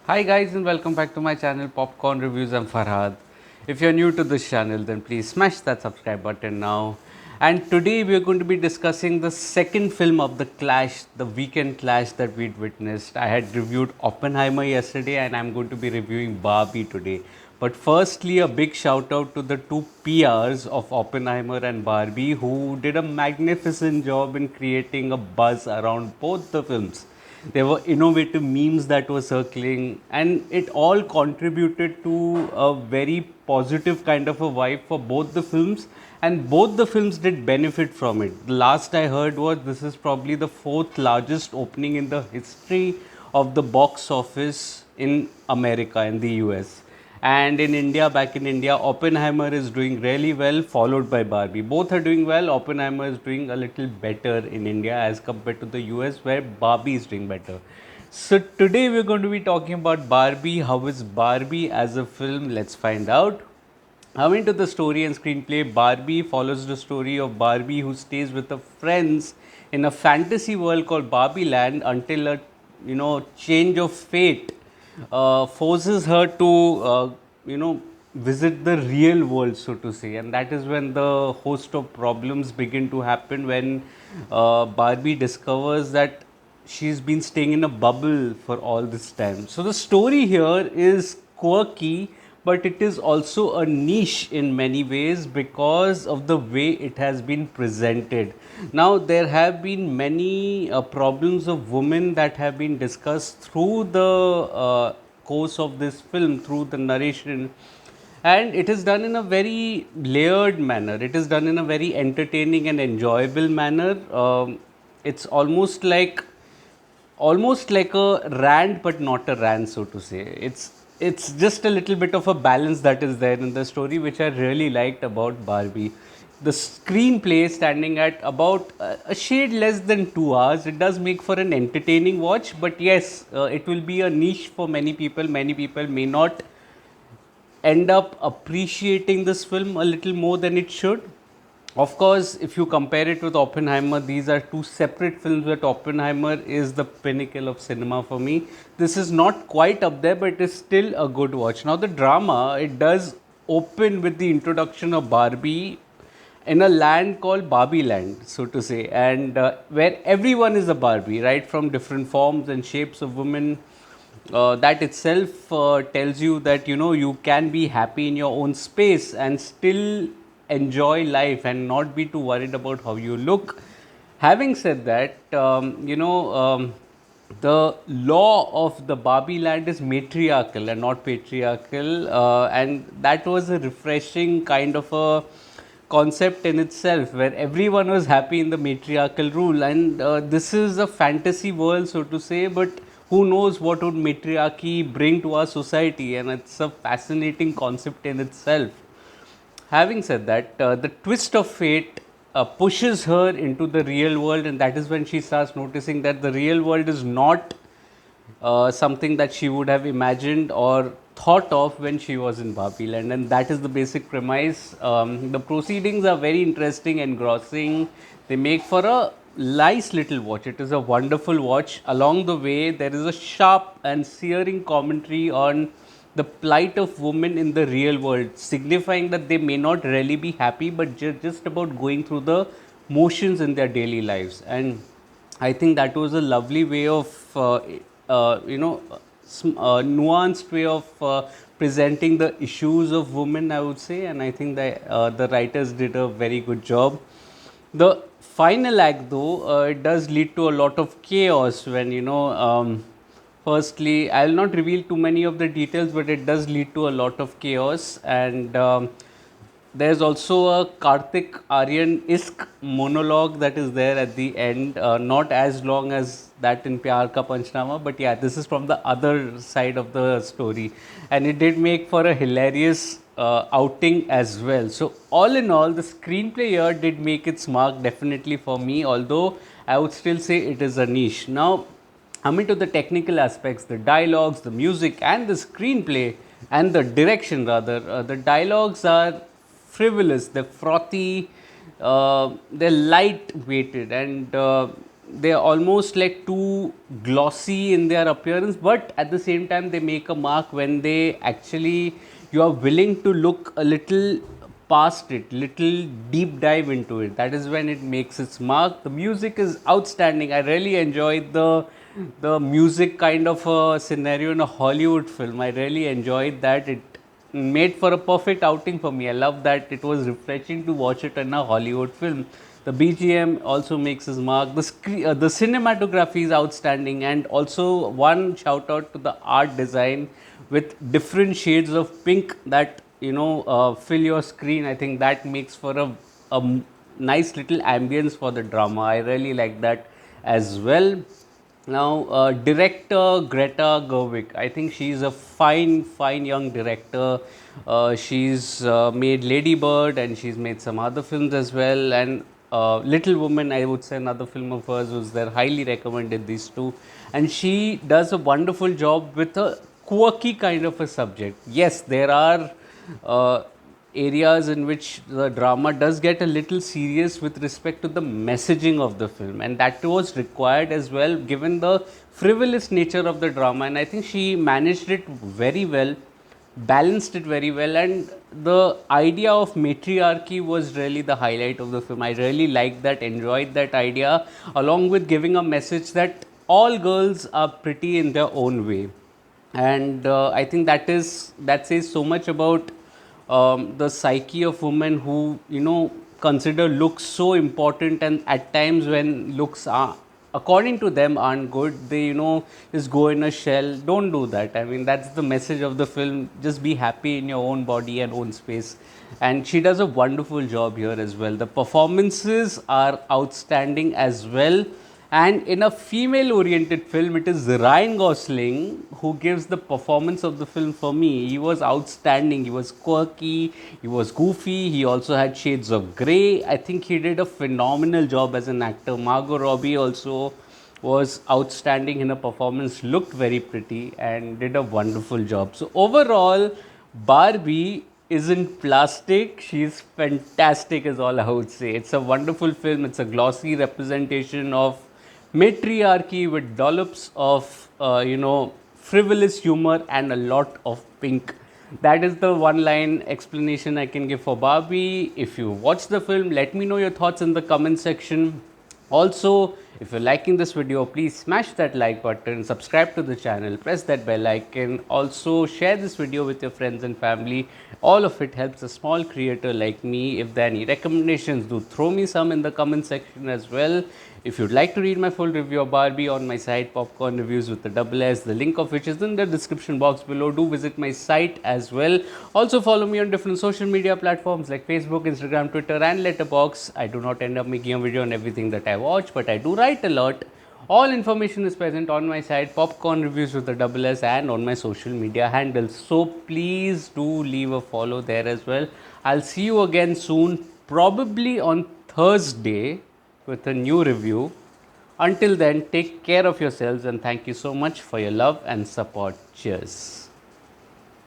Hi guys and welcome back to my channel Popcorn Reviews. I'm Farhad. If you're new to this channel then please smash that subscribe button now. And today we are going to be discussing the second film of the clash, the weekend clash that we'd witnessed. I had reviewed Oppenheimer yesterday and I'm going to be reviewing Barbie today. But firstly, a big shout out to the two PRs of Oppenheimer and Barbie who did a magnificent job in creating a buzz around both the films. There were innovative memes that were circling, and it all contributed to a very positive kind of a vibe for both the films. And both the films did benefit from it. The last I heard was this is probably the fourth largest opening in the history of the box office in America, in the US. And in India, back in India, Oppenheimer is doing really well, followed by Barbie. Both are doing well. Oppenheimer is doing a little better in India as compared to the US, where Barbie is doing better. So today we're going to be talking about Barbie. How is Barbie as a film? Let's find out. Coming to the story and screenplay, Barbie follows the story of Barbie who stays with her friends in a fantasy world called Barbie Land until a change of fate forces her to visit the real world, so to say, and that is when the host of problems begin to happen when Barbie discovers that she's been staying in a bubble for all this time. So the story here is quirky, but it is also a niche in many ways because of the way it has been presented. Now, there have been many problems of women that have been discussed through the course of this film, through the narration, and it is done in a very layered manner. It is done in a very entertaining and enjoyable manner. It's almost like a rant, but not a rant, so to say. It's just a little bit of a balance that is there in the story, which I really liked about Barbie. The screenplay standing at about a shade less than 2 hours. It does make for an entertaining watch, but yes, it will be a niche for many people. Many people may not end up appreciating this film a little more than it should. Of course, if you compare it with Oppenheimer, these are two separate films, but Oppenheimer is the pinnacle of cinema for me. This is not quite up there, but it is still a good watch. Now, the drama, it does open with the introduction of Barbie in a land called Barbie Land, so to say, and where everyone is a Barbie, right, from different forms and shapes of women. That itself tells you that you can be happy in your own space and still enjoy life and not be too worried about how you look. Having said that, the law of the Barbie land is matriarchal and not patriarchal, and that was a refreshing kind of a concept in itself, where everyone was happy in the matriarchal rule. And this is a fantasy world, so to say, but who knows what would matriarchy bring to our society, and it's a fascinating concept in itself. Having said that, the twist of fate pushes her into the real world, and that is when she starts noticing that the real world is not something that she would have imagined or thought of when she was in Barbie Land, and that is the basic premise. The proceedings are very interesting, engrossing. They make for a nice little watch. It is a wonderful watch. Along the way, there is a sharp and searing commentary on the plight of women in the real world, signifying that they may not really be happy, but just about going through the motions in their daily lives. And I think that was a lovely way of, nuanced way of presenting the issues of women, I would say. And I think that the writers did a very good job. The final act, though, it does lead to a lot of chaos when, firstly, I'll not reveal too many of the details, but it does lead to a lot of chaos. And there's also a Karthik Aryan isk monologue that is there at the end, not as long as that in Pyar Ka Panchnama, but yeah, this is from the other side of the story, and it did make for a hilarious outing as well. So, all in all, the screenplay here did make its mark definitely for me, although I would still say it is a niche. Now, coming to the technical aspects, the dialogues, the music, and the screenplay, and the direction rather, the dialogues are frivolous, they're frothy, they're light weighted, and they're almost like too glossy in their appearance, but at the same time they make a mark when they actually, you are willing to look a little past it, little deep dive into it. That is when it makes its mark. The music is outstanding. I really enjoyed the music kind of a scenario in a Hollywood film. I really enjoyed that. It made for a perfect outing for me. I love that it was refreshing to watch it in a Hollywood film. The BGM also makes his mark. The cinematography is outstanding, and also one shout out to the art design with different shades of pink that fill your screen. I think that makes for a nice little ambience for the drama. I really like that as well. Now, director Greta Gerwig, I think she's a fine young director. She's made Lady Bird and she's made some other films as well. And Little Woman, I would say another film of hers was there. Highly recommended these two. And she does a wonderful job with a quirky kind of a subject. Yes, there are areas in which the drama does get a little serious with respect to the messaging of the film, and that was required as well given the frivolous nature of the drama. And I think she managed it very well, balanced it very well, and the idea of matriarchy was really the highlight of the film. I really liked that, enjoyed that idea, along with giving a message that all girls are pretty in their own way. And I think that says so much about the psyche of women who consider looks so important, and at times when looks are, according to them, aren't good, they just go in a shell. Don't do that. I mean, that's the message of the film. Just be happy in your own body and own space. And she does a wonderful job here as well. The performances are outstanding as well. And in a female oriented film, it is Ryan Gosling who gives the performance of the film for me. He was outstanding. He was quirky, he was goofy, he also had shades of grey. I think he did a phenomenal job as an actor. Margot Robbie also was outstanding in her performance, looked very pretty, and did a wonderful job. So, overall, Barbie isn't plastic. She's fantastic, is all I would say. It's a wonderful film. It's a glossy representation of matriarchy with dollops of frivolous humor and a lot of pink. That is the one line explanation I can give for Barbie. If you watch the film, let me know your thoughts in the comment section. Also, if you're liking this video, please smash that like button, subscribe to the channel, press that bell icon. Also, share this video with your friends and family. All of it helps a small creator like me. If there are any recommendations, do throw me some in the comment section as well. If you'd like to read my full review of Barbie on my site, Popcorn Reviews with the double S, the link of which is in the description box below, do visit my site as well. Also follow me on different social media platforms like Facebook, Instagram, Twitter and Letterboxd. I do not end up making a video on everything that I watch, but I do write a lot. All information is present on my site, Popcorn Reviews with the double S, and on my social media handles. So please do leave a follow there as well. I'll see you again soon, probably on Thursday, with a new review. Until then, take care of yourselves and thank you so much for your love and support. Cheers.